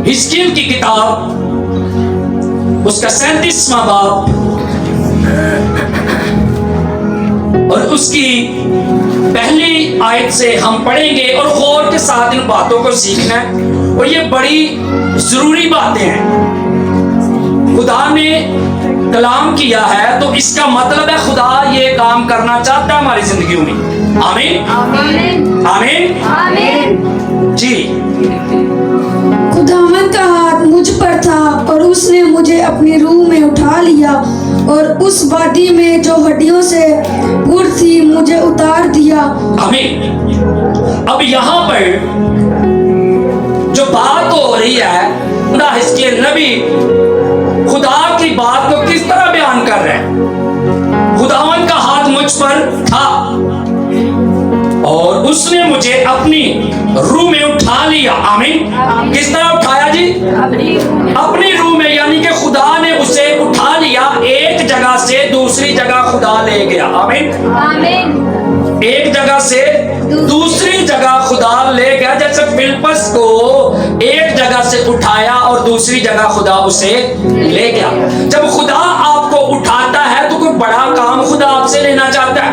हिजकिय्याह की किताब उसका 37वां बाब और उसकी पहली आयत से हम पढ़ेंगे और गौर के साथ इन बातों को सीखना है। और ये बड़ी जरूरी बातें हैं। खुदा ने कलाम किया है तो इसका मतलब है खुदा ये काम करना चाहता है हमारी जिंदगी में। आमीन आमीन आमीन आमीन जी। खुदावंद का हाथ मुझ पर था और उसने मुझे अपनी रूह में उठा लिया और उस वादी में जो हड्डियों से पुर थी मुझे उतार दिया। आमीन। अब यहाँ पर जो बात हो रही है हिजकिय्याह नबी खुदा की बात को किस तरह बयान कर रहे हैं। खुदावन का हाथ मुझ पर था और उसने मुझे अपनी रूह में उठा लिया। आमीन। किस तरह उठाया जी? अपनी रूह में, यानी कि खुदा ने उसे उठा लिया। एक जगह से दूसरी जगह खुदा ले गया। आमीन आमीन। एक जगह से दूसरी जगह खुदा ले गया। जैसे फिलिप्पस को एक जगह से उठाया और दूसरी जगह खुदा उसे ले गया। जब खुदा आपको उठाता है तो कोई बड़ा काम खुदा आपसे लेना चाहता है।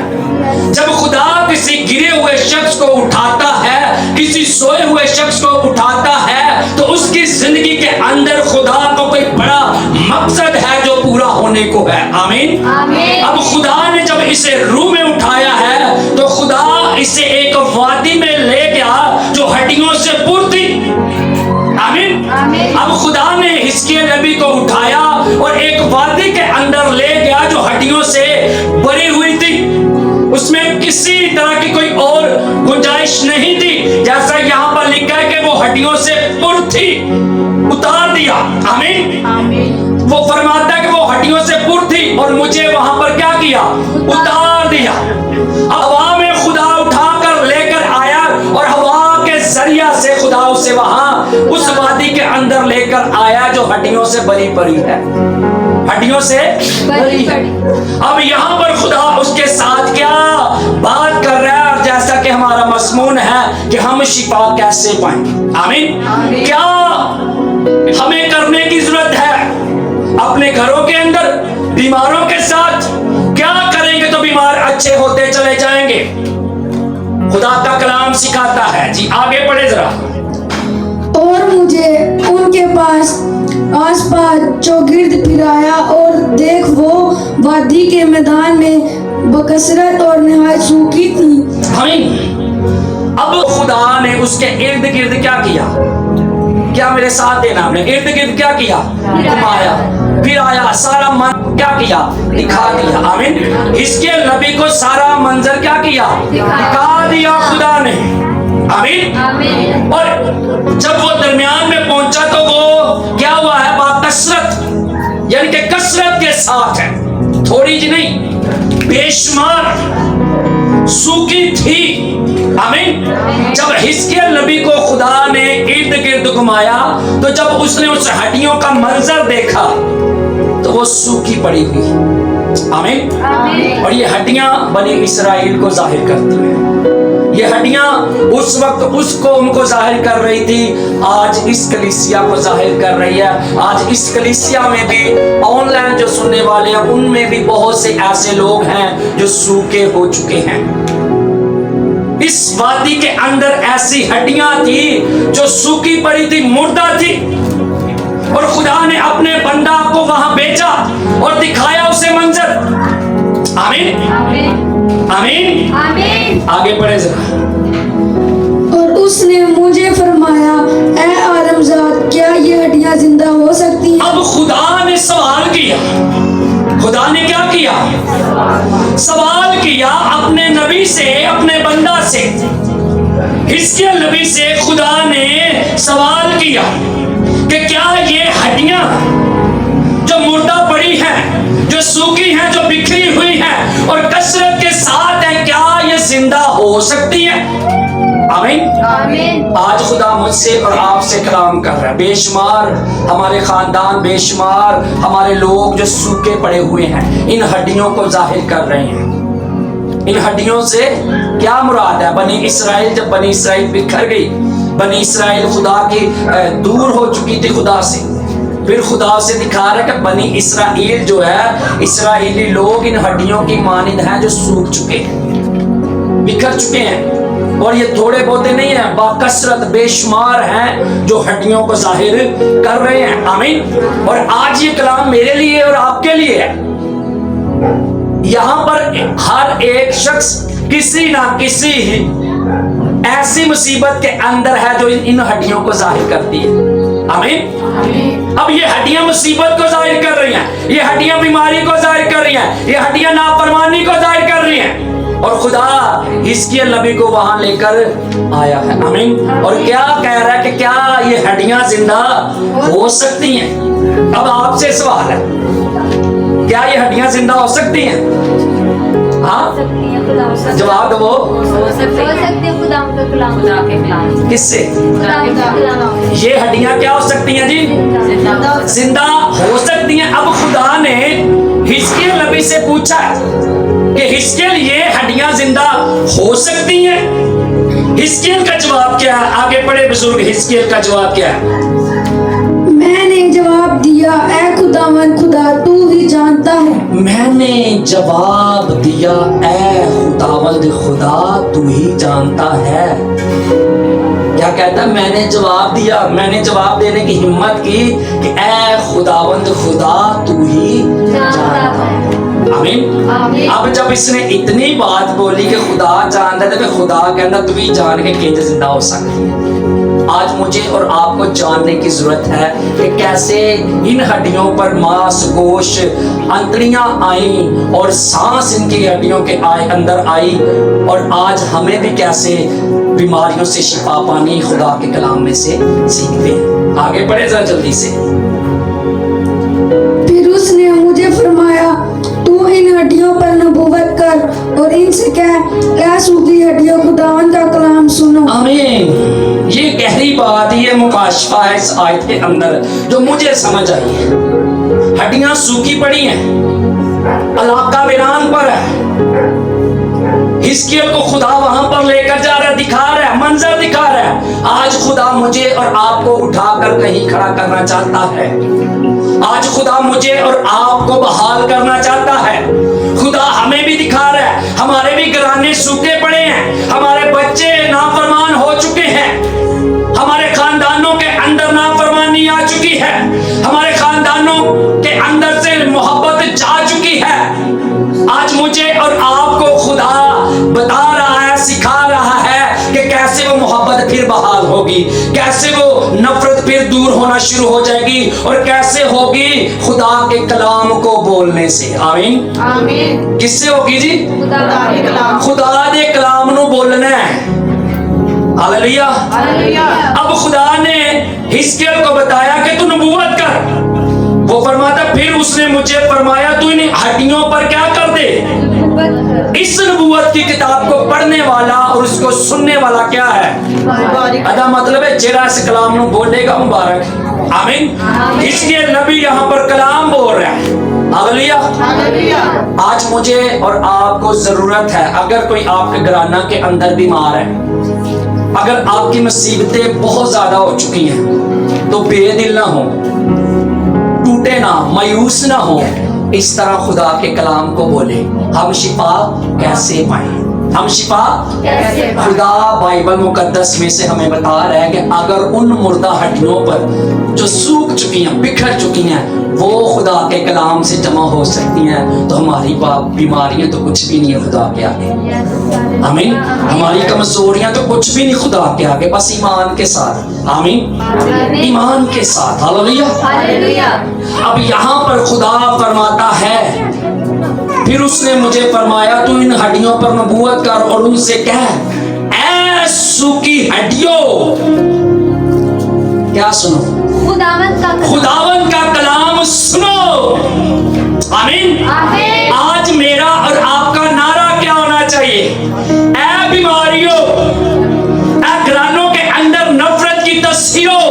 जब खुदा किसी गिरे हुए शख्स को उठाता है, किसी सोए हुए शख्स को उठाता है, तो उसकी जिंदगी के अंदर खुदा को कोई बड़ा मकसद है जो पूरा होने को है। आमीन आमीन। अब खुदा ने जब इसे रूह में उठाया है तो खुदा इसे एक वादी में ले गया जो हड्डियों से पुर थी। आमीन आमीन। अब खुदा ने हिजकिय्याह नबी को उठाया और एक वादी के अंदर ले गया जो हड्डियों से भरी हुई थी। उसमें किसी तरह की कोई और गुंजाइश नहीं थी। जैसा यहाँ पर लिखा है कि वो हड्डियों से पुर थी, उतार दिया। आमीन आमीन। वो फरमाता है कि वो हड्डियों से पुर थी और मुझे वहां पर क्या किया? उतार दिया। हवा में खुदा उठाकर लेकर आया और हवा के जरिया से खुदा उसे वहां उस वादी के अंदर लेकर आया जो हड्डियों से भरी पड़ी है, हड्डियों से भरी है। अब यहाँ पर खुदा उसके साथ क्या बात कर रहा है, और जैसा कि हमारा मज़मून है कि हम शिफा कैसे पाएंगे। आमीन। क्या हमें करने की जरूरत है अपने घरों के अंदर बीमारों के साथ? क्या करेंगे तो बीमार अच्छे होते चले जाएंगे? खुदा का कलाम सिखाता है जी। आगे बढ़े जरा। और मुझे उनके पास आसपास चौगिर्द फिराया और देख वो वादी के मैदान में बकसरत और नहायत सूखी थी। आमीन। अब खुदा ने उसके इर्द गिर्द क्या किया? क्या मेरे साथ देना आपने? इर्द गिर्द क्या किया? घुमाया, फिर आया, सारा मन क्या किया? दिखा दिया। आमीन। हिजकिय्याह नबी को सारा मंजर क्या किया? दिखा दिया खुदा ने। आमीन आमीन। और जब वो दरमियान में पहुंचा तो वो क्या हुआ है? बाकसरत, यानी कि कसरत के साथ है, थोड़ी जी नहीं, बेशुमार सूखी थी। आमीन। जब हिजकिय्याह नबी को खुदा ने इर्द गिर्द घुमाया तो जब उसने उस हड्डियों का मंजर देखा तो वो सूखी पड़ी हुई। आमीन। और ये हड्डियां बनी इस्राएल को जाहिर करती हैं। ये हड्डियां उस वक्त उस कौम को जाहिर कर रही थी, आज इस कलीसिया को जाहिर कर रही है। आज इस कलीसिया में भी ऑनलाइन जो सुनने वाले हैं उनमें भी बहुत से ऐसे लोग हैं जो सूखे हो चुके हैं। इस वादी के अंदर ऐसी हड्डियां थी जो सूखी पड़ी थी, मुर्दा थी, और खुदा ने अपने बंदा को वहां भेजा और दिखाया उसे मंजर। आमीन आमीन आमीन। आगे बढ़े जरा। और उसने मुझे फरमाया, ऐ आदमजाद, क्या ये हड्डियां जिंदा हो सकती हैं? अब खुदा ने सवाल किया। खुदा ने क्या किया? सवाल किया अपने नबी से, अपने बंदा से। हिजकिय्याह नबी से खुदा ने सवाल किया कि क्या ये हड्डियां जो मुर्दा पड़ी हैं, जो सूखी हैं, जो बिखरी हुई हैं और कसरत के साथ हैं, क्या ये जिंदा हो सकती हैं? आमीन आमीन। आज खुदा मुझसे और आपसे कलाम कर रहा है। बेशुमार हमारे खानदान, बेशुमार हमारे लोग जो सूखे पड़े हुए हैं, इन हड्डियों को जाहिर कर रहे हैं। इन हड्डियों से क्या मुराद है? बनी इसराइल, जब बनी इसराइल बिखर गई, बनी इसराइल खुदा की दूर हो चुकी थी खुदा से। फिर खुदा से दिखा रहा है कि बनी इसराइल जो है, इसराइली लोग इन हड्डियों की मानिंद हैं जो सूख चुके हैं, बिखर चुके हैं। और ये थोड़े बहुते नहीं है, बाकसरत बेशुमार हैं जो हड्डियों को जाहिर कर रहे हैं। आमीन। और आज ये कलाम मेरे लिए और आपके लिए है। यहां पर हर एक शख्स किसी ना किसी ऐसी मुसीबत के अंदर है जो इन हड्डियों को जाहिर करती है। आमीन। अब ये हड्डियां मुसीबत को जाहिर कर रही हैं, ये हड्डियां बीमारी को जाहिर कर रही हैं, ये हड्डियां नाफरमानी को जाहिर कर रही हैं। और खुदा हिजकिय्याह नबी को वहां लेकर आया है। आमीन। और क्या कह रहा है कि क्या ये हड्डियां जिंदा हो सकती हैं? अब आपसे सवाल है, क्या ये हड्डियां जिंदा हो सकती हैं? हाँ, जवाब दो। किससे? ये हड्डियां क्या हो सकती हैं जी? जिंदा हो सकती हैं। अब खुदा ने हिजकिय्याह नबी से पूछा कि हिजकिय्याह ये हड्डियां जिंदा हो सकती हैं? हिजकिय्याह का जवाब क्या है? आगे पढ़े बुजुर्ग, हिजकिय्याह का जवाब क्या है? मैंने जवाब दिया, ऐ खुदावन खुदा तू ही जानता है। मैंने जवाब दिया, ऐ खुदावंद खुदा तू ही जानता है। क्या कहता है? मैंने जवाब दिया। मैंने जवाब देने की हिम्मत की कि ऐ खुदावंद खुदा तू ही जानता है। आमीन। अब जब इसने इतनी बात बोली कि खुदा जानता है, तो खुदा कहता तू ही जान के किंज जिंदा हो सकती। आज मुझे और आपको जानने की जरूरत है कि कैसे इन हड्डियों पर मांस गोश्त अंतड़ियां आई और सांस इनकी हड्डियों के अंदर आई, और आज हमें भी कैसे बीमारियों से शिफा पानी खुदा के कलाम में से सीखते हैं। आगे बढ़े जरा जल्दी से। फिर उसने मुझे फरमाया, तू इन हड्डियों पर नबूवत कर और इनसे कह, सूखी हड्डियों खुदावन का कलाम सुनो। आमीन। ये गहरी बात, ये मुकाशफा है इस आयत के अंदर जो मुझे समझ आई है। हड्डियां सूखी पड़ी हैं, इलाका वीरान पर है। हिजकिय्याह को खुदा वहां पर लेकर जा रहा है, दिखा रहा है, मंजर दिखा रहा है। आज खुदा मुझे और आपको उठाकर कहीं खड़ा करना चाहता है। आज खुदा मुझे और आपको बहाल करना चाहता है। खुदा हमें भी दिखा रहा है, हमारे भी घराने सूखे पड़े हैं, हमारे बच्चे नाफरमान हो चुके हैं, हमारे खानदानों के अंदर नाफरमानी आ चुकी है, हमारे खानदानों के अंदर से मोहब्बत जा चुकी है। आज मुझे और आपको खुदा बता रहा है, सिखा रहा है कि कैसे वो मोहब्बत फिर बहाल होगी, कैसे वो नफरत फिर दूर होना शुरू हो जाएगी, और कैसे होगी? खुदा के कलाम को बोलने से। आमीन। आमीन। किससे होगी जी? खुदा दे कलाम नु बोलना है। हालेलुया। हालेलुया। अब खुदा ने हिजकिय्याह को बताया कि तू नबूवत कर। वो फरमाता, फिर उसने मुझे फरमाया तू इन हड्डियों पर क्या कर दे? इस नबूवत की किताब को पढ़ने वाला और उसको सुनने वाला क्या है? अदा मतलब है जेरा इस कलाम नु बोलेगा मुबारक। आमीन। हिजकिय्याह नबी यहाँ पर कलाम बोल रहा है। हालेलुया। हालेलुया। आज मुझे और आपको जरूरत है, अगर कोई आपके घराना के अंदर बीमार है, अगर आपकी मुसीबतें बहुत ज्यादा हो चुकी हैं, तो बेदिल ना हो, टूटे ना, मायूस ना हो। इस तरह खुदा के कलाम को बोले, हम शिफा कैसे पाए? हम शिफा कैसे पाए? खुदा बाइबल मुकद्दस में से हमें बता रहा है कि अगर उन मुर्दा हड्डियों पर जो सूख चुकी हैं, बिखर चुकी हैं, वो खुदा के कलाम से जमा हो सकती हैं, तो हमारी बीमारियां तो कुछ भी नहीं है खुदा के आगे। आमीन। हमारी कमजोरियां तो कुछ भी नहीं खुदा के आगे, बस ईमान के साथ। आमीन। ईमान के साथ। हालेलुया। हालेलुया। अब यहाँ पर खुदा फरमाता है, फिर उसने मुझे फरमाया तू इन हड्डियों पर नबूवत कर और उनसे कह, ऐ सूखी हड्डियों, क्या सुनो? खुदावंद का कलाम सुनो। आमीन। आज मेरा और आपका नारा क्या होना चाहिए? ऐ बीमारियों, ऐ घरानों के अंदर नफरत की तस्वीरों,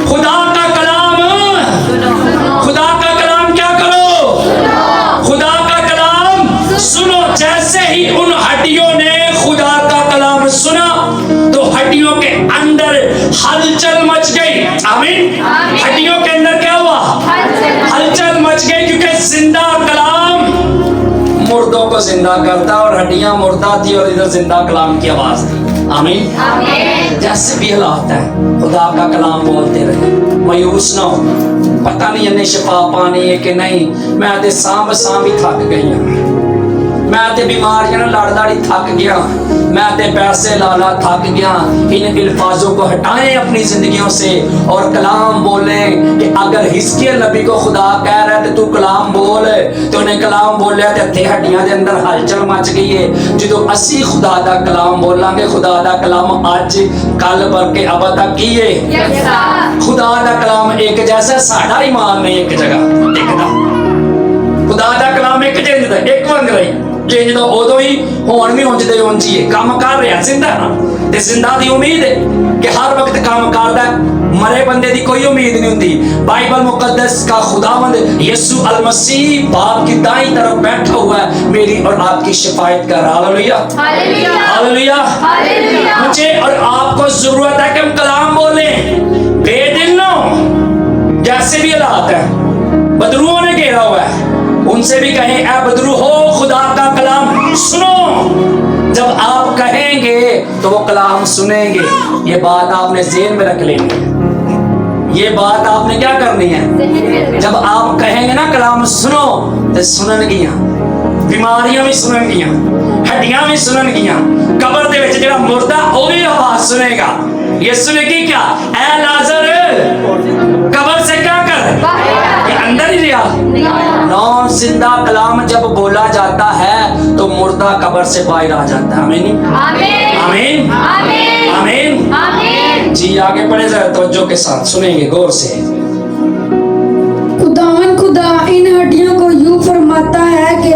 खुदा का कलाम, खुदा का कलाम क्या करो? खुदा का कलाम सुनो। जैसे ही उन हड्डियों ने खुदा का कलाम सुना, तो हड्डियों के आमीन। हड्डियों के अंदर क्या हुआ? हलचल मच गई, क्योंकि जिंदा कलाम मुर्दों को जिंदा करता, और हड्डियां मुर्दा थी और इधर जिंदा कलाम की आवाज थी। आमीन। जैसे भी हालात है, खुदा का कलाम बोलते रहे, मायूस ना हो। पता नहीं इन्हें शिफा पानी है कि नहीं, मैं तो सांभ ही थक गई हूं, मैं ते बीमारियां लड़ लड़ थक गया, मैं ते पैसे लाला थक गया। इन अल्फाजों को हटाएं अपनी जिंदगियों से और कलाम बोलें कि अगर हिजकिय्याह नबी को खुदा कह रहा है तो तू कलाम बोल, तो उन्हें कलाम बोलिया ते हथे हड्डियां दे अंदर हलचल मच गई है। जो असी खुदा दा कलाम बोलांगे, खुदा दा कलाम अज कल बल्कि अब तक की है, खुदा दा कलाम एक जैसा, साडा ईमान नहीं एक जगह टिकदा। खुदा दा कलाम एक जिंदा एक वांग रही चेंज तो उदों ही होण भी उंज दे उंज ही है, काम कर रहा जिंदा ना, ते जिंदा दी उम्मीद है कि हर वक्त काम करदा। मरे बंदे दी कोई उम्मीद नहीं होती। बाइबल मुकद्दस का खुदावंद यीशु अल मसीह बाप की दाईं तरफ बैठा हुआ है, मेरी और आपकी शिफायत कर। Hallelujah hallelujah hallelujah. मुझे और आपको जरूरत है कि हम कलाम बोलें बेदिल ना हो। जैसे भी हालात है, बदरुओं ने घेरा हुआ है, उनसे भी कहें ऐ बदरू हो खुदा का कलाम सुनो। जब आप कहेंगे तो वो कलाम सुनेंगे। ये बात आपने ज़हन में रख लेनी है, ये बात आपने क्या करनी है। जब आप कहेंगे ना कलाम सुनो, तो सुननगियां, बीमारियां भी सुननगियां, हड्डियां भी सुननगियां, कब्र दे विच जेड़ा मुर्दा वो भी आवाज सुनेगा। ये सुनेगी क्या? ऐ लाजर कब्र से क्या कर, ये अंदर ही रहा। नौ जिंदा कलाम जब बोला जाता है तो मुर्दा कब्र से बाहर आ जाता है। आमीन आमीन आमीन आमीन। जी आगे पढ़े जरा तवज्जो के साथ सुनेंगे गौर से। खुदावन खुदा इन हड्डियों को यूं फरमाता है कि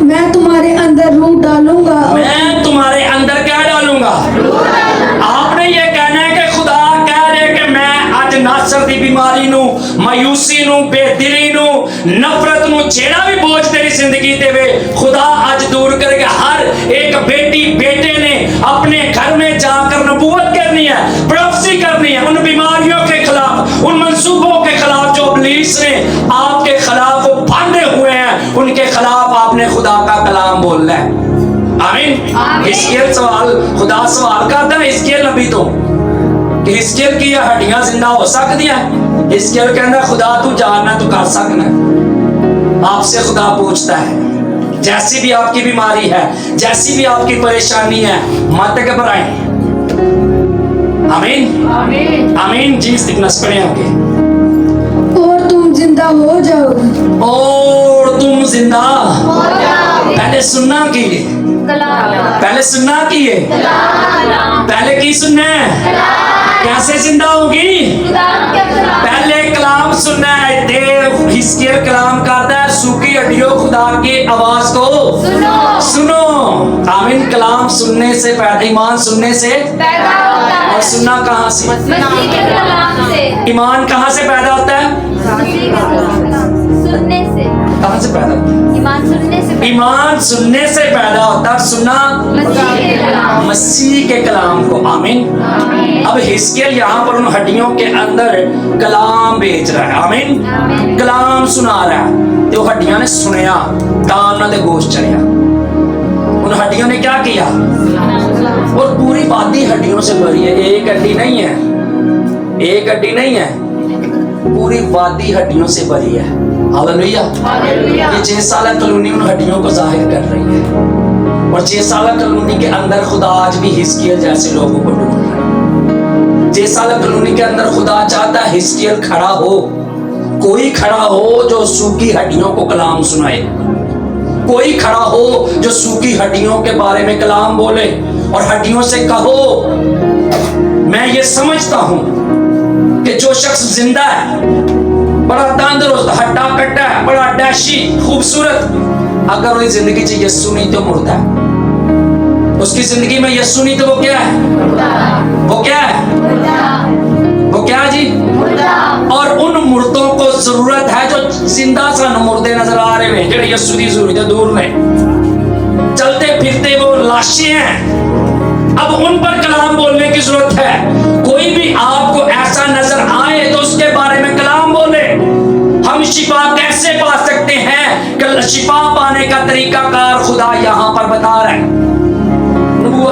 मैं तुम्हारे अंदर रूह डालूंगा। मैं तुम्हारे अंदर क्या डालूंगा? आपने ये कहना है कि खुदा कह रहे कि मैं आज नासर दी बीमारी नू, मायूसी नू, बेदिली नू, नफरत नू, जेड़ा भी बोझ तेरी जिंदगी ते वे खुदा आज दूर करेगा। हर एक बेटी बेटे ने अपने घर में जाकर नबूवत करनी है, प्रोफेसी करनी है उन बीमारियों के खिलाफ, उन मंसूबों के खिलाफ जो इब्लीस ने आपके खिलाफ बांधे हुए हैं, उनके खिलाफ आपने खुदा का कलाम बोलना है। आमीन। हिजकिय्याह सवाल खुदा सवाल करता है हिजकिय्याह नबी तो कि हिजकिय्याह की हड्डियां जिंदा हो सकती हैं। हिजकिय्याह कहता खुदा तू जानना, तू कर सकना। आपसे खुदा पूछता है जैसी भी आपकी बीमारी है, जैसी भी आपकी परेशानी है, मत घबराएं। आमीन आमीन। जी सिकनस पढ़े आगे। और तुम जिंदा हो जाओगे। और तुम जिंदा हो जाओगे। पहले सुनना की, पहले सुनना की है, पहले की सुनना है, कैसे जिंदा होगी? पहले कलाम सुनना है। देव हिजकिय्याह कलाम करता है, सूखी हड्डियों खुदा की आवाज को सुनो। आमीन। कलाम सुनने से पैदा, ईमान सुनने से पैदा होता है। और सुनना कहाँ से? मसीह के कलाम से। ईमान कहाँ से पैदा होता है? सुनने से। कहाँ से पैदा होता है? ईमान सुनने से। ईमान सुनने से पैदा होता है। सुनना मसीह के कलाम को। आमीन। अब हिजकिय्याह यहाँ पर उन हड्डियों के अंदर कलाम भेज रहा है। आमीन। कलाम सुना रहा है। तो हड्डियां ने सुनिया, तान दे गोश्त चढ़िया। उन हड्डियों ने क्या किया? और पूरी वादी हड्डियों से भरी है। एक हड्डी नहीं है, एक हड्डी नहीं है, पूरी वादी हड्डियों से भरी है। हालेलुया। ये 6 साल कॉलोनी उन हड्डियों को जाहिर कर रही है, और 6 साल कॉलोनी के अंदर खुदा आज भी हिजकिय्याह जैसे लोगों को ढूंढ रहा है। 6 साल कॉलोनी के अंदर खुदा चाहता है हिजकिय्याह खड़ा हो, कोई खड़ा हो जो सूखी हड्डियों को कलाम सुनाए, कोई खड़ा हो जो सूखी हड्डियों के बारे में कलाम बोले और हड्डियों से कहो मैं ये समझता हूं कि जो शख्स जिंदा है, बड़ा तंदुरुस्त, हट्टा कट्टा है, बड़ा डैशी, खूबसूरत, अगर वो जिंदगी च यीशु नहीं तो मुर्दा है। उसकी जिंदगी में यीशु नहीं तो वो क्या है? वो क्या है? वो क्या जी? और उन मुर्दों को जरूरत है जो जिंदा सन मुर्दे नजर आ रहे हैं, जो यीशु की जरूरत दूर में चलते फिरते वो लाशें हैं। अब उन पर कलाम बोलने की जरूरत है। कोई भी आपको ऐसा नजर आए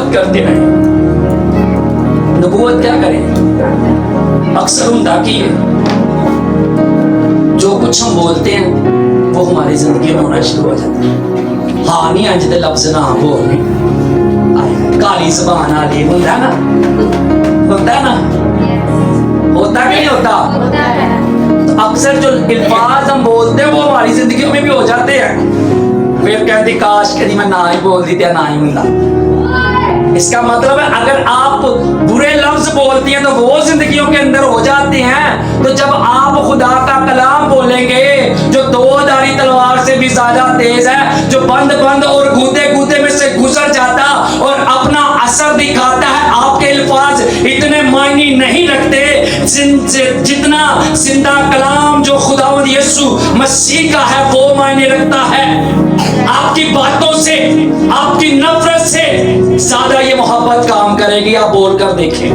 नबूवत करते रहे। नबूवत क्या करें? अक्सर होता कि जो कुछ हम बोलते हैं वो हमारी जिंदगी में होना शुरू हो जाता है। हाँ नहीं अज दे लफ्ज ना बोलने, काली जबान आली होता है ना, होता है ना, होता कि नहीं होता? तो अक्सर जो अल्फाज हम बोलते हैं वो हमारी जिंदगी में भी हो जाते हैं। फिर कहती काश कभी मैं ना ही बोल दी थी, ना ही होता। इसका मतलब है अगर आप बुरे लफ्ज बोलती हैं तो वो जिंदगियों के अंदर हो जाते हैं। तो जब आप खुदा का कलाम बोलेंगे जो दो-धारी तलवार से भी ज्यादा तेज है, जो बंद बंद और गूदे गूदे में से गुजर जाता और अपना असर दिखाता है, आपके अल्फाज इतने मायने नहीं रखते जितना जिंदा कलाम जो खुदावंद यीशु मसीह का है वो मायने रखता है। आपकी बातों से, आपकी नफरत से ज्यादा ये मोहब्बत काम करेगी। आप बोल कर देखें।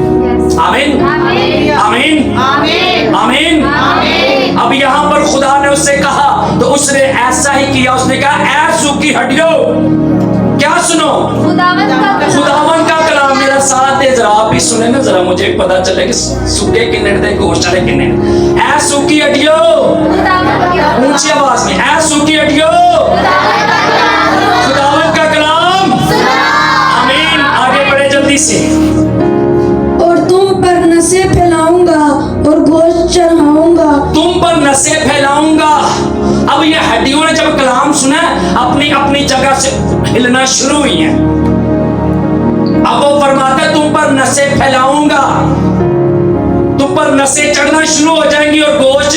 आमीन आमीन आमीन आमीन। अब यहाँ पर खुदा ने उससे कहा तो उसने ऐसा ही किया। उसने कहा ऐ सूखी हड्डियों क्या सुनो, खुदावन का कलाम। मेरा साथ दे जरा, आप भी सुने ना जरा, मुझे पता चले कि सूखे किन्ने थे गोश्त वाले किन्ने। ऐ सूखी हड्डियों, ऊंची आवाज में, ऐ सूखी हड्डियों खुदावन का कलाम। आमीन। आगे बढ़े जल्दी से। और तुम पर नसें फैलाऊंगा और गोश्त चढ़ाऊंगा। तुम पर नसें फैलाऊंगा। अब ये हड्डियों ने जब कलाम सुना अपनी अपनी जगह से हिलना शुरू हुई है। अब वो फरमाता है तुम पर नसें फैलाऊंगा, तुम पर नसें चढ़ना शुरू हो जाएंगी और गोश्त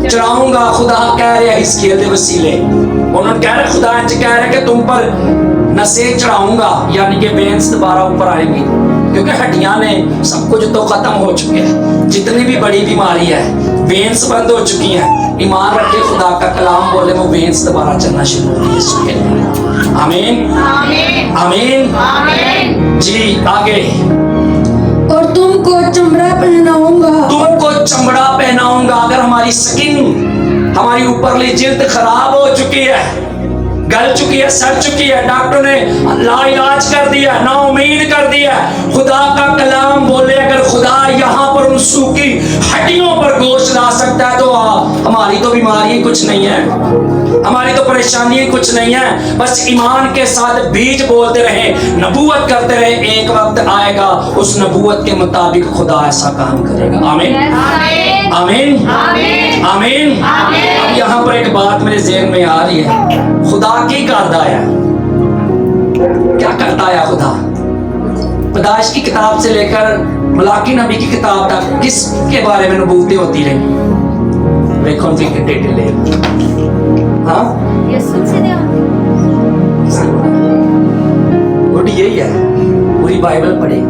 चढ़ाऊंगा। खुदा कह रहे हैं हिजकिय्याह के वसीले, उन्होंने कह रहे खुदा कह रहे कि तुम पर नसें चढ़ाऊंगा, यानी कि वेन्स दोबारा ऊपर आएंगी, क्योंकि हड्डियां ने सब कुछ तो खत्म हो चुके हैं। जितनी भी बड़ी बीमारी है वेन्स बंद हो चुकी हैं। ईमान रखे खुदा का कलाम बोले वो वेन्स दोबारा चलना शुरू हो गई। आमीन आमीन आमीन। जी आगे। और तुमको चमड़ा पहनाऊंगा। तुमको चमड़ा पहनाऊंगा। अगर हमारी स्किन, हमारी ऊपरली जिल्द खराब हो चुकी है, गल चुकी है, सड़ चुकी है, डॉक्टर ने लाइलाज कर दिया, नाउमीद कर दिया, खुदा का कलाम बोले अगर खुदा यहाँ पर उन सूखी हड्डियों पर गोश्त ला सकता है तो हमारी तो बीमारी कुछ नहीं है, हमारी तो परेशानी कुछ नहीं है। बस ईमान के साथ बीज बोलते रहे, नबूवत करते रहे, एक वक्त आएगा उस नबूवत के मुताबिक खुदा ऐसा काम करेगा। आमीन आमीन आमीन। अब यहाँ पर एक बात मेरे ज़हन में आ रही है, खुदा की करता है, क्या करता है खुदा? पैदाइश की किताब से लेकर मलाकी नबी की किताब तक किसके बारे में नबूवतें होती रही? देखो उनकी डिटेल ले। हाँ गुड, यही है। पूरी बाइबल पढ़े,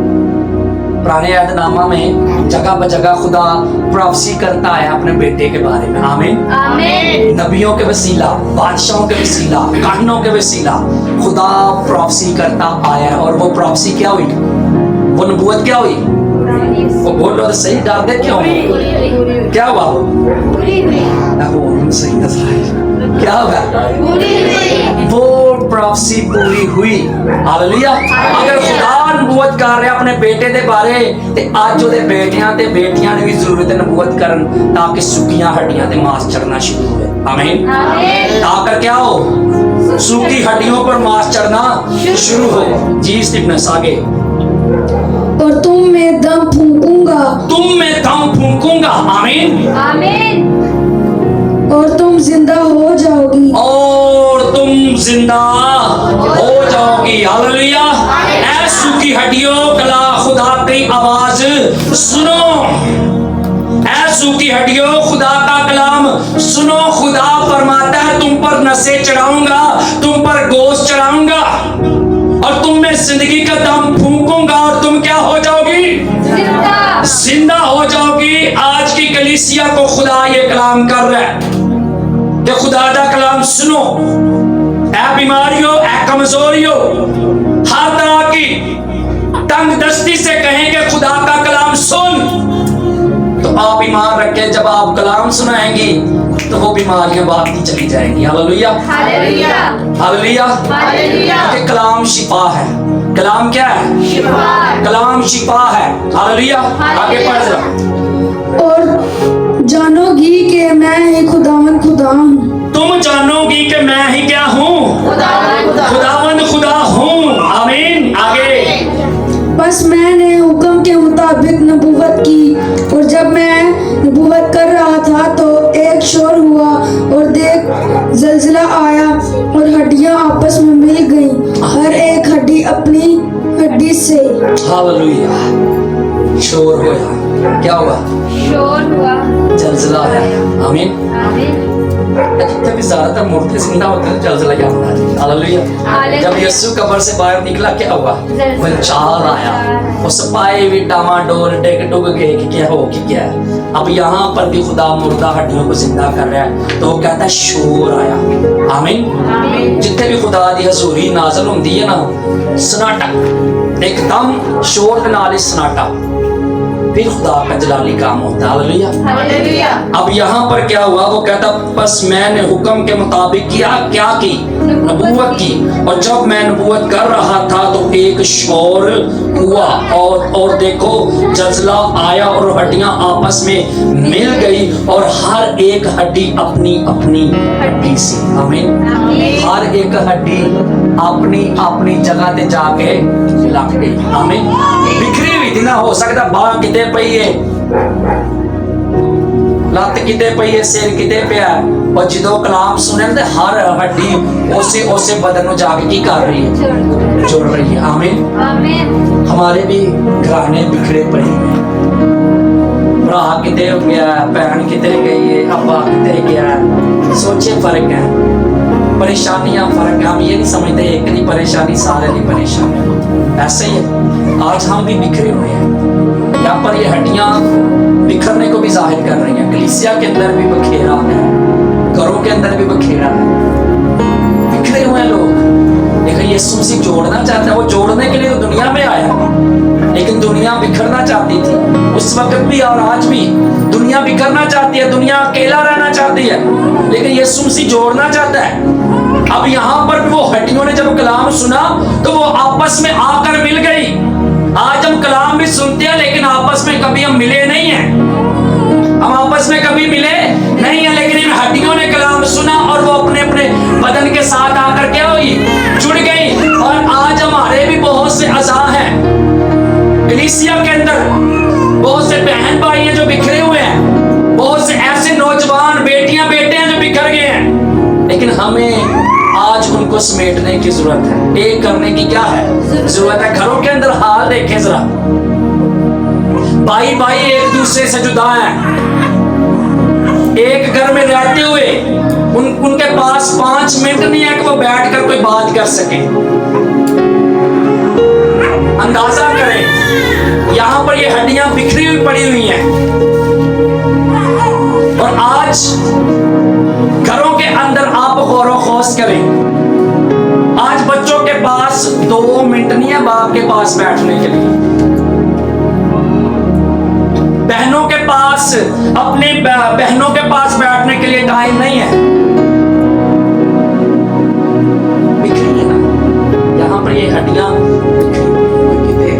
पुराने अहदनामा में जगह ब जगह खुदा प्रोफेसी करता है अपने बेटे के बारे में। आमीन आमीन। नबियों के वसीला, बादशाहों के वसीला, काहनों के वसीला खुदा प्रोफेसी करता आया। और वो प्रोफेसी क्या हुई, वो नबूवत क्या हुई? वो बोलो तो सही, डर दे क्यों? क्या हुआ? सही क्या होगा? वो प्रोफेसी पूरी हुई। हालेलुया। अगर खुदा नबूवत कर रहे अपने बेटे दे बारे ते आज ओदे बेटियां ते बेटियां ने भी जरूरत है नबूवत करन ताकि सुखियां हड्डियां ते मांस चढ़ना शुरू होवे। आमीन आमीन। ताकि क्या हो, सूखी हड्डियों पर मांस चढ़ना शुरू हो। जी स्टिफनेस आगे। और तुम में दम फूंकूंगा। तुम में दम फूंकूंगा। आमीन आमीन। और तुम जिंदा हो जाओगी। और तुम जिंदा हो जाओगी। हालेलुया। ऐ सूखी हड्डियों कला खुदा की आवाज सुनो। ऐ सूखी हड्डियों खुदा का कलाम सुनो। खुदा फरमाता है तुम पर नसें चढ़ाऊंगा, तुम पर गोश्त चढ़ाऊंगा और तुम में जिंदगी का दम फूंकूंगा और तुम क्या हो जाओगी? जिंदा हो जाओगी। आज की कलीसिया को खुदा ये कलाम कर रहा है कि खुदा का कलाम सुनो। ऐ बीमारियों, ऐ कमजोरियों, हर तरह की तंग दस्ती से कहेंगे खुदा का कलाम सुन, तो आप ईमान रखें जब आप कलाम सुनाएंगी तो वो बीमारियां भागती चली जाएंगी। Hallelujah hallelujah hallelujah. कलाम शिफा है। कलाम क्या है? शिफा है। कलाम शिफा है। हालेलुया। आगे पढ़ जरा। और जानोगी कि मैं ही खुदावन खुदा हूँ। तुम जानोगी कि मैं ही क्या हूँ? खुदावंद खुदा हूँ। आमीन। आगे। बस मैंने हुक्म के मुताबिक नबूवत की, और जब मैं नबूवत कर रहा था तो एक शोर हुआ, और देख जलजिला आया और हड्डियां आपस में मिल गईं, हर एक हड्डी अपनी हड्डी से। हालेलुया। शोर होया। क्या हुआ? शोर हुआ। जलजला आया। आमीन। आमीन। जितने भी ज्यादातर मुर्दे जिंदा होते हैं जलजला क्या होता है? हालेलुया। हालेलुया। जब यीशु कब्र से बाहर निकला क्या हुआ? जलजला। भूचाल आया। उस पाए भी डामाडोल डेग डुग गए कि क्या हो कि क्या है। अब यहाँ पर भी खुदा मुर्दा हड्डियों को जिंदा कर रहा है, तो वो कहता है शोर आया। आमीन। आमीन। जितने भी खुदा दी हजूरी नाज़िल होंदी है ना, सन्नाटा, एकदम शोर के नाल ही सन्नाटा, फिर खुदा का जलाली काम होता है। हालेलुया। हालेलुया। अब यहाँ पर क्या हुआ? वो कहता बस मैंने हुक्म के मुताबिक किया। क्या की? नबूवत की। और जब मैं नबूवत कर रहा था तो एक शोर हुआ, और देखो जलजला आया और हड्डियां आपस में मिल गई, और हर एक हड्डी अपनी अपनी हड्डी से। आमीन। हर एक हड्डी अपनी अपनी जगह ते जाके लग गई। आमीन। बिखरी हुई थी ना, हो सकता बांह किते पई है, ਲੱਤ ਕਿਤੇ ਪਈ ਹੈ, ਸਿਰ ਕਿਤੇ ਪਿਆ, और ਜਦੋਂ कलाम सुने तो हर हड्डी उसे बदन में जाके की कर रही है? जुड़ रही है। आमीन। आमीन। हमारे भी घराने बिखरे पड़े हैं, भरा किते गया, भैन किते गई है, अब्बा किते गया, सोचे फर्क है, परेशानियां फर्क है। हम ये नहीं समझते एक नहीं परेशानी सारे नहीं परेशानी। ऐसे ही है, आज हम भी बिखरे हुए हैं। यहाँ पर ये हड्डियां बिखरने को भी जाहिर कर रही हैं। कलीसिया के अंदर भी बखेरा है, घरों के अंदर भी बखेरा है, बिखरे हुए लोग। लेकिन यीशु मसीह जोड़ना चाहता है। वो जोड़ने के लिए तो दुनिया में आया, लेकिन दुनिया बिखरना चाहती थी उस वक्त भी, और आज भी दुनिया बिखरना चाहती है, दुनिया अकेला रहना चाहती है, लेकिन यीशु मसीह जोड़ना चाहता है। अब यहाँ पर भी वो हड्डियों ने जब कलाम सुना तो वो आपस में आकर मिल गई। आज हम कलाम भी सुनते हैं, लेकिन आपस में कभी हम मिले नहीं हैं। हम आपस में कभी मिले नहीं है, लेकिन इन हड्डियों ने कलाम सुना और वो अपने अपने बदन के साथ आकर क्या हुई? जुड़ गई। और आज हमारे भी बहुत से अज़ा हैं कलीसिया के अंदर, बहुत से बहन भाई हैं जो बिखरे हुए हैं, बहुत से ऐसे नौजवान बेटियां बेटे हैं जो बिखर गए हैं, लेकिन हमें आज उनको समेटने की जरूरत है। एक करने की क्या है? जरूरत है। घरों के अंदर हाल देखें जरा, भाई भाई एक दूसरे से जुदा हैं, एक घर में रहते हुए उनके पास 5 मिनट नहीं है कि वो बैठकर कोई बात कर सके। अंदाजा करें, यहाँ पर ये हड्डियां बिखरी हुई पड़ी हुई हैं, और आज घरों के अंदर आप गौर खोज करें, आज बच्चों के पास 2 मिनट नहीं है बाप के पास बैठने के लिए, बहनों के पास अपने बहनों के पास बैठने के लिए टाइम नहीं है। बिखरी है ना यहाँ पर ये हड्डियां बिखरी,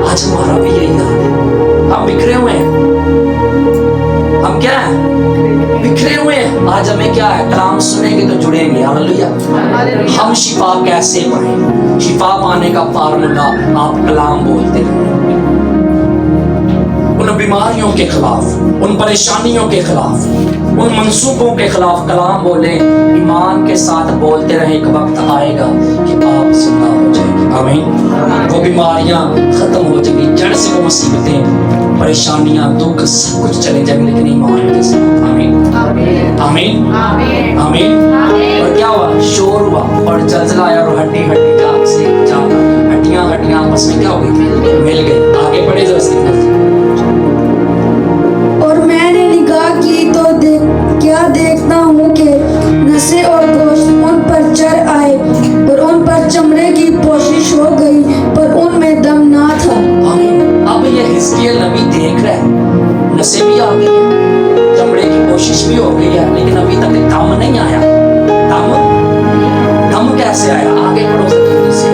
आज हमारा भी यही हाल है। हम बिखरे हुए हैं, हम क्या है? बिखरे हुए हैं। आज हमें क्या है? कलाम सुनेंगे तो जुड़ेंगे। हालेलुया। हम शिफा कैसे पाएं? शिफा पाने का फार्मूला आप कलाम बोलते हैं, उन बीमारियों के खिलाफ, उन परेशानियों के खिलाफ, उन मंसूबों के खिलाफ कलाम बोले, ईमान के साथ बोलते रहे। एक वक्त आएगा कि आप जिंदा हो जाएंगे। आमीन। वो बीमारियां खत्म हो जाएंगी, जड़ से वो मुसीबतें, परेशानियां, दुख सब कुछ चले जाएंगे, लेकिन ईमान के साथ। आमीन। आमीन। आमीन। और क्या हुआ? शोर हुआ और जलजला आया, और हड्डी हड्डी जाग से जाकर हड्डियां आपस में क्या हो गई? मिल गई। आगे बढ़े जरा। और मैंने निगाह की तो क्या देखता हूँ कि नसें और गोश्त उन पर चढ़ आए, और उन पर चमड़े की पोशिश हो गई, पर उनमें दम ना था। अब ये हिजकिय्याह नबी देख रहा है, नसें भी आ गई है, चमड़े की कोशिश भी हो गई है, लेकिन अभी तक दम नहीं आया। दम कैसे आया? आगे पढ़ो जल्दी से।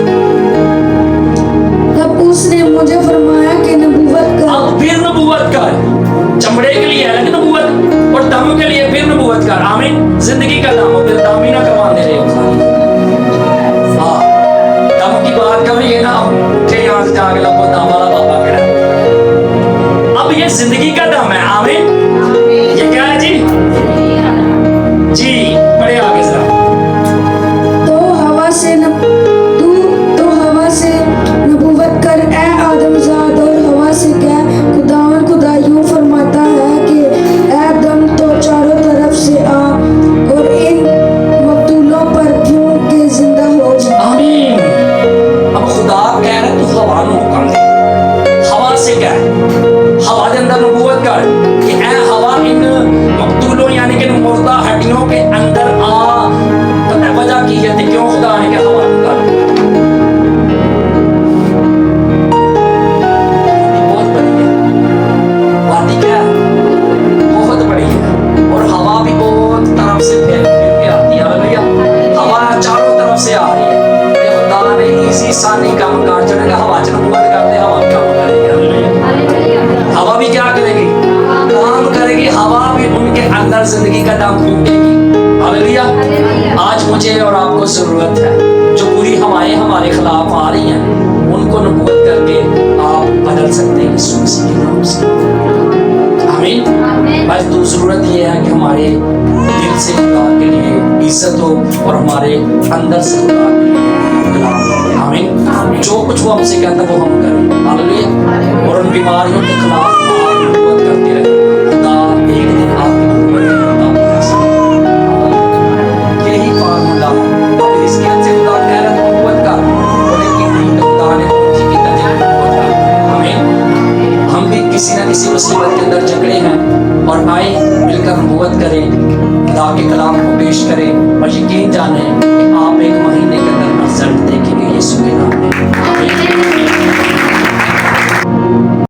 चमड़े के लिए अलग नबूवत और दम के लिए फिर नबूवत कर। आमीन। जिंदगी का दम हो, फिर दम ही ना करवा दे रहे हो। हाँ, दम की बात करो, ये ना उठे यहाँ से जाके लगो दम वाला बाबा कह रहा है। अब ये जिंदगी का दम है। आमीन। ये क्या है जी? जी बड़े आगे जरा। तो हवा से नबूवत कर ए आदमजाद, और हवा से कह खुदा यूं फरमाता है कि ए दम तो चारों तरफ से आ और इन मकतूलों पर फूंक के जिंदा हो जा। आमीन। अब खुदा कह रहा है तू हवा को हुक्म दे, हवा से कह, हवा के अंदर नबूवत कर कि ए हवा इन मकतूलों यानी कि मुर्दा हड्डियों के अंदर आ। पता वजह की है क्यों खुदा ने कहा हवा को कर? बहुत बड़ी है वादी, क्या बहुत बड़ी है, और हवा भी बहुत तरफ से फैल के आती है। हालेलुया। हवा चारों तरफ से आ रही है। ये खुदा ने इसी सानी काम कर चढ़ेगा, हवा च नबूवत करते, हवा काम करेगी। हालेलुया। हवा भी क्या करेगी? काम करेगी। हवा भी उनके अंदर जिंदगी का दम फूकेगी। हालेलुया। आज मुझे और आपको जरूरत है, जो बुरी हवाएं हमारे खिलाफ आ रही हैं उनको नबूवत करके आप बदल सकते हैं यीशु मसीह के नाम से। आमीन। बस तो जरूरत ये है कि हमारे दिल से खुदा के लिए इज्जत हो और हमारे अंदर से खुदा के लिए गुलाम हो। आमीन। जो कुछ वो हमसे कहता है वो हम करें। हालेलुया। और उन बीमारियों के खिलाफ आप नबूवत करते रहे। खुदा एक दिन आपकी नबूवत कर सकता है। यही फार्मूला अब इसके अंदर से खुदा कह रहा है नबूवत कर, और लेकिन नहीं तो खुदा ने उनकी की तरह नबूवत कर। आमीन। हम भी किसी न किसी मुसीबत के अंदर जकड़े हैं और आए मिलकर नबूवत करें, खुदा के कलाम को पेश करें और यकीन जाने